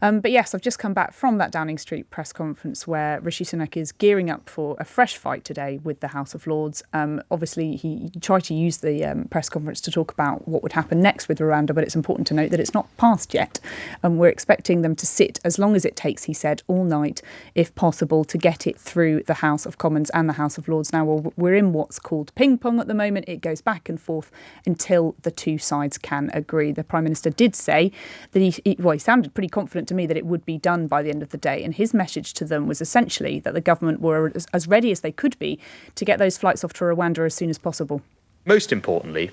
But yes, I've just come back from that Downing Street press conference where Rishi Sunak is gearing up for a fresh fight today with the House of Lords. Obviously, he tried to use the press conference to talk about what would happen next with Rwanda, but it's important to note that it's not passed yet. We're expecting them to sit as long as it takes, he said, all night, if possible, to get it through the House of Commons and the House of Lords. Now, we're in what's called ping pong at the moment. It goes back and forth until the two sides can agree. The Prime Minister did say that he sounded pretty confident to me that it would be done by the end of the day. And his message to them was essentially that the government were as ready as they could be to get those flights off to Rwanda as soon as possible. Most importantly,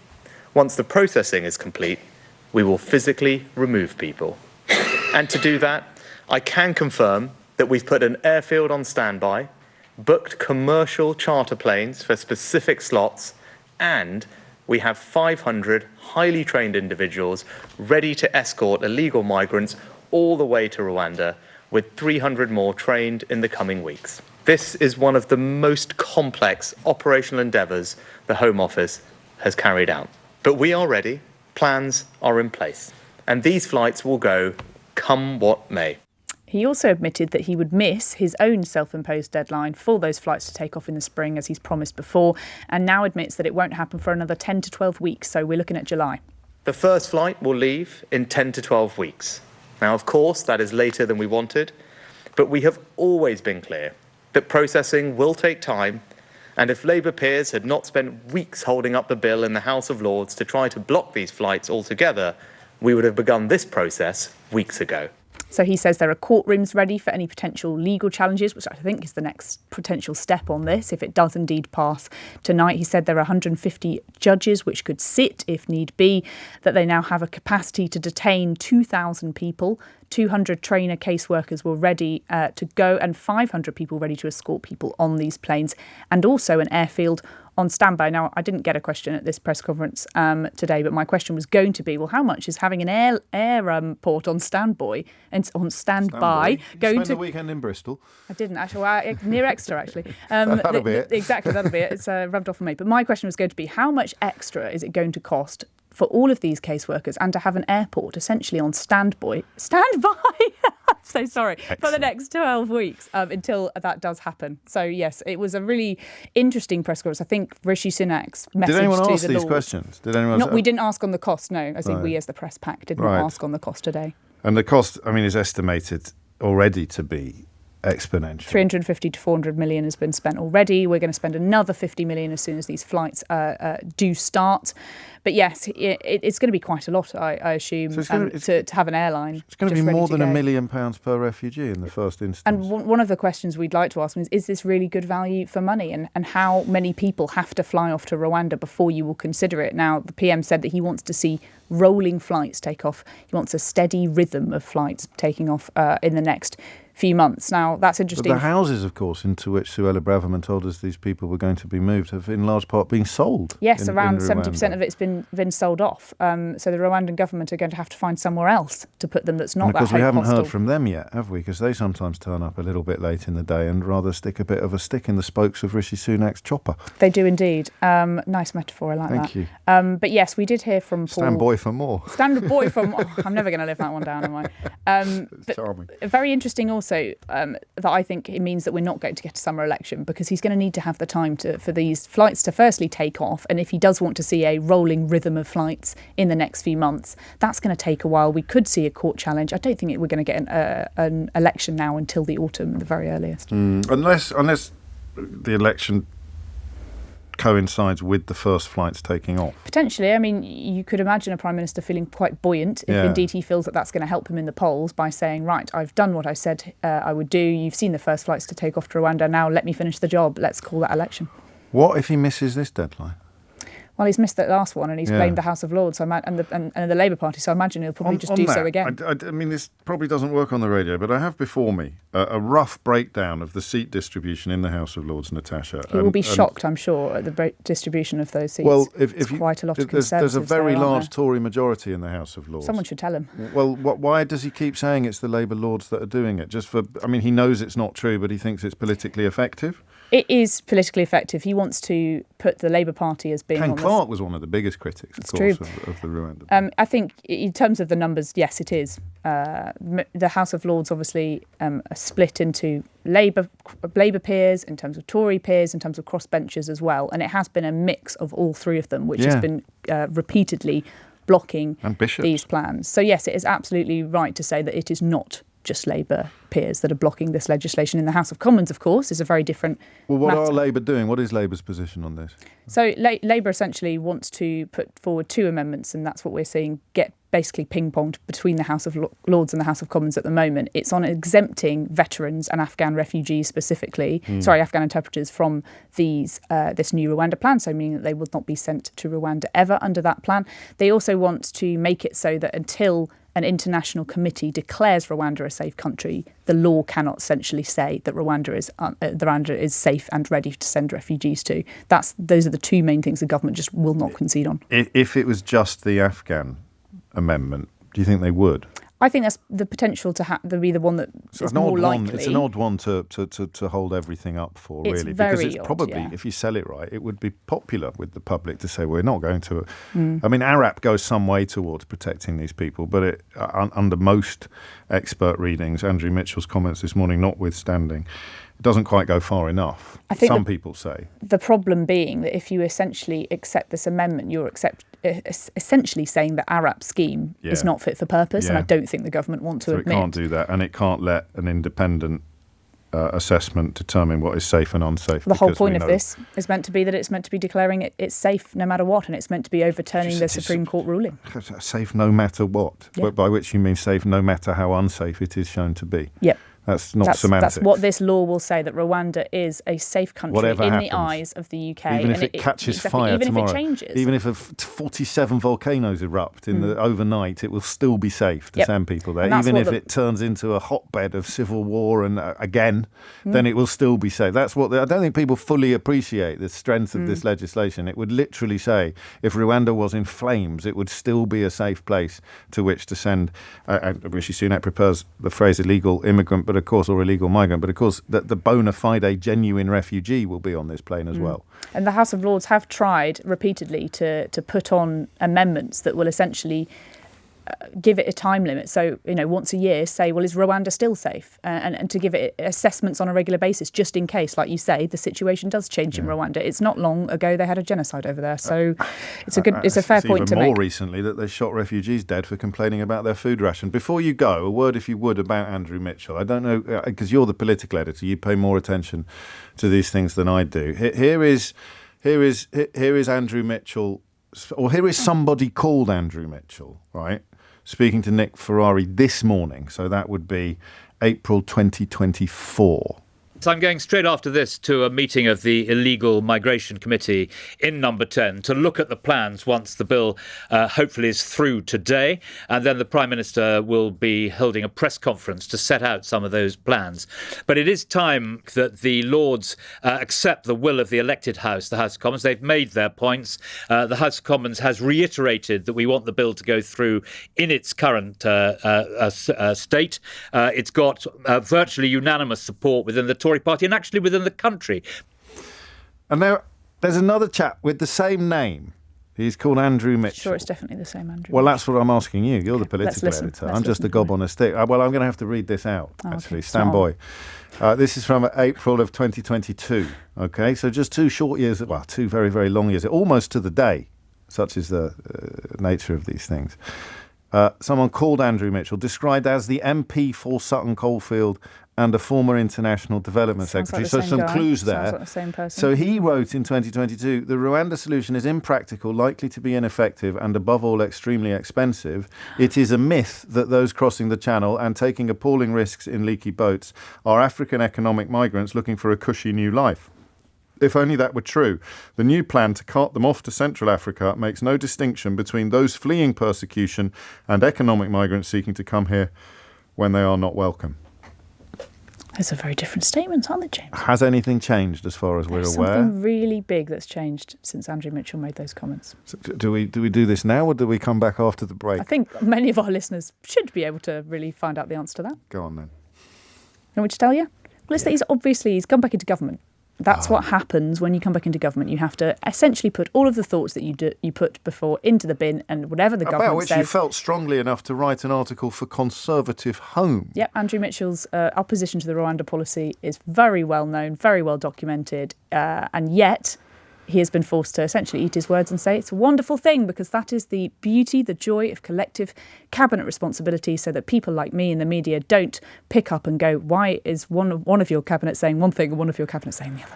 once the processing is complete, we will physically remove people. And to do that, I can confirm that we've put an airfield on standby, booked commercial charter planes for specific slots, and we have 500 highly trained individuals ready to escort illegal migrants all the way to Rwanda, with 300 more trained in the coming weeks. This is one of the most complex operational endeavours the Home Office has carried out. But we are ready, plans are in place, and these flights will go come what may. He also admitted that he would miss his own self-imposed deadline for those flights to take off in the spring, as he's promised before, and now admits that it won't happen for another 10 to 12 weeks, so we're looking at July. The first flight will leave in 10 to 12 weeks. Now, of course, that is later than we wanted, but we have always been clear that processing will take time, and if Labour peers had not spent weeks holding up the bill in the House of Lords to try to block these flights altogether, we would have begun this process weeks ago. So he says there are courtrooms ready for any potential legal challenges, which I think is the next potential step on this, if it does indeed pass tonight. He said there are 150 judges which could sit if need be, that they now have a capacity to detain 2,000 people. 200 trainer caseworkers were ready to go, and 500 people ready to escort people on these planes, and also an airfield on standby. Now, I didn't get a question at this press conference today, but my question was going to be, well, how much is having an airport on standby and on standby going to? Spend the weekend in Bristol. I didn't actually, near Exeter actually. That'll be it. Exactly, that'll be it. It's rubbed off on me. But my question was going to be, how much extra is it going to cost for all of these caseworkers and to have an airport essentially on standby? I'm so sorry. Excellent. For the next 12 weeks until that does happen. So yes, it was a really interesting press conference. I think Rishi Sunak's message Did anyone to ask the these Lords, questions? Did anyone? We didn't ask on the cost. No, I think we as the press pack didn't ask on the cost today. And the cost, is estimated already to be exponential. 350 to 400 million has been spent already. We're going to spend another 50 million as soon as these flights do start. But yes, it's going to be quite a lot, I assume, to have an airline. It's going to be more than £1 million per refugee in the first instance. And one of the questions we'd like to ask is this really good value for money? And how many people have to fly off to Rwanda before you will consider it? Now, the PM said that he wants to see rolling flights take off. He wants a steady rhythm of flights taking off in the next few months. Now, that's interesting. But the houses, of course, into which Suella Braverman told us these people were going to be moved have in large part been sold. Yes, around 70% of it's been sold off. So the Rwandan government are going to have to find somewhere else to put them that's not that hostile. Of course, we haven't heard from them yet, have we? Because they sometimes turn up a little bit late in the day and rather stick a bit of a stick in the spokes of Rishi Sunak's chopper. They do indeed. Nice metaphor, I like that. Thank you. But yes, we did hear from Paul. Stand boy for more. Stand boy for more. I'm never going to live that one down, am I? It's charming. Very interesting also that I think it means that we're not going to get a summer election, because he's going to need to have the time for these flights to firstly take off. And if he does want to see a rolling rhythm of flights in the next few months, that's going to take a while. We could see a court challenge. I don't think we're going to get an election now until the autumn at the very earliest. Unless the election coincides with the first flights taking off. Potentially. You could imagine a Prime Minister feeling quite buoyant if indeed he feels that that's going to help him in the polls by saying, right, I've done what I said I would do. You've seen the first flights to take off to Rwanda. Now let me finish the job. Let's call that election. What if he misses this deadline? Well, he's missed that last one and he's blamed the House of Lords and the Labour Party, so I imagine he'll probably just do that, so again. This probably doesn't work on the radio, but I have before me a rough breakdown of the seat distribution in the House of Lords, Natasha. He will be shocked, I'm sure, at the distribution of those seats. Well, if quite a lot of Conservatives. There's a very large Tory majority in the House of Lords. Someone should tell him. Well, why does he keep saying it's the Labour Lords that are doing it? He knows it's not true, but he thinks it's politically effective? It is politically effective. He wants to put the Labour Party as being Ken on Clark was one of the biggest critics, of course, of the Rwanda bill. I think in terms of the numbers, yes, it is. The House of Lords obviously are split into Labour peers, in terms of Tory peers, in terms of crossbenchers as well. And it has been a mix of all three of them, which has been repeatedly blocking these plans. So yes, it is absolutely right to say that it is not just Labour peers that are blocking this legislation. In the House of Commons, of course, is a very different what matter. are Labour doing? What is Labour's position on this? So Labour essentially wants to put forward two amendments, and that's what we're seeing get basically ping-ponged between the House of Lords and the House of Commons at the moment. It's on exempting veterans and Afghan refugees specifically, Afghan interpreters from this new Rwanda plan, so meaning that they would not be sent to Rwanda ever under that plan. They also want to make it so that until an international committee declares Rwanda a safe country, the law cannot essentially say that Rwanda is safe and ready to send refugees to. Those are the two main things the government just will not concede on. If it was just the Afghan amendment, do you think they would? I think that's the potential to be the one that is more likely. It's an odd one to hold everything up for, it's really. Very because it's probably, odd, if you sell it right, it would be popular with the public to say, we're not going to. I mean, ARAP goes some way towards protecting these people, but under most expert readings, Andrew Mitchell's comments this morning notwithstanding, it doesn't quite go far enough, some people say. The problem being that if you essentially accept this amendment, you're essentially saying that ARAP's scheme is not fit for purpose, and I don't think the government want to admit. It can't do that, and it can't let an independent assessment determine what is safe and unsafe. The whole point of this is meant to be that it's meant to be declaring it's safe no matter what, and it's meant to be overturning the Supreme Court ruling. Safe no matter what, yeah. By which you mean safe no matter how unsafe it is shown to be. Yep. That's not semantics. That's what this law will say, that Rwanda is a safe country Whatever in happens, the eyes of the UK. Even if it catches fire tomorrow. Even if it changes. Even if 47 volcanoes erupt in the overnight, it will still be safe to send people there. Even if it turns into a hotbed of civil war and then it will still be safe. That's what I don't think people fully appreciate the strength of this legislation. It would literally say if Rwanda was in flames, it would still be a safe place to which to send. Rishi Sunak prefers the phrase illegal immigrant, but of course, or illegal migrant, but of course the bona fide genuine refugee will be on this plane as well. And the House of Lords have tried repeatedly to put on amendments that will essentially give it a time limit. So, once a year say, well, is Rwanda still safe? And to give it assessments on a regular basis, just in case, like you say, the situation does change in Rwanda. It's not long ago they had a genocide over there. So it's a fair point to make. Even more recently that they shot refugees dead for complaining about their food ration. Before you go, a word, if you would, about Andrew Mitchell. I don't know, because you're the political editor, you pay more attention to these things than I do. Here is Andrew Mitchell, or here is somebody called Andrew Mitchell, right? Speaking to Nick Ferrari this morning, so that would be April 2024. So I'm going straight after this to a meeting of the Illegal Migration Committee in Number 10 to look at the plans once the bill hopefully is through today. And then the Prime Minister will be holding a press conference to set out some of those plans. But it is time that the Lords accept the will of the elected House, the House of Commons. They've made their points. The House of Commons has reiterated that we want the bill to go through in its current state. It's got virtually unanimous support within the Tory party and actually within the country. And there's another chap with the same name. He's called Andrew Mitchell. Sure, it's definitely the same Andrew. Well, that's what I'm asking you. You're the political editor. I'm just a gob on a stick. Well, I'm going to have to read this out, actually. Okay. Stand by. This is from April of 2022. Okay, so just 2 short years, 2 very, very long years, almost to the day. Such is the nature of these things. Someone called Andrew Mitchell, described as the MP for Sutton Coldfield and a former international development secretary. Like so some clues there. Sounds like the same person. So he wrote in 2022, the Rwanda solution is impractical, likely to be ineffective, and above all, extremely expensive. It is a myth that those crossing the channel and taking appalling risks in leaky boats are African economic migrants looking for a cushy new life. If only that were true. The new plan to cart them off to Central Africa makes no distinction between those fleeing persecution and economic migrants seeking to come here when they are not welcome. Those are very different statements, aren't they, James? Has anything changed as far as we're aware? Something really big that's changed since Andrew Mitchell made those comments. So do we do this now, or do we come back after the break? I think many of our listeners should be able to really find out the answer to that. Go on then. You want me to tell you? Well, he's come back into government. That's what happens when you come back into government. You have to essentially put all of the thoughts that you put before into the bin, and whatever the government says. About which you felt strongly enough to write an article for Conservative Home. Yep, Andrew Mitchell's opposition to the Rwanda policy is very well known, very well documented, and yet he has been forced to essentially eat his words and say it's a wonderful thing, because that is the beauty, the joy of collective cabinet responsibility, so that people like me in the media don't pick up and go, why is one of your cabinet saying one thing and one of your cabinet saying the other?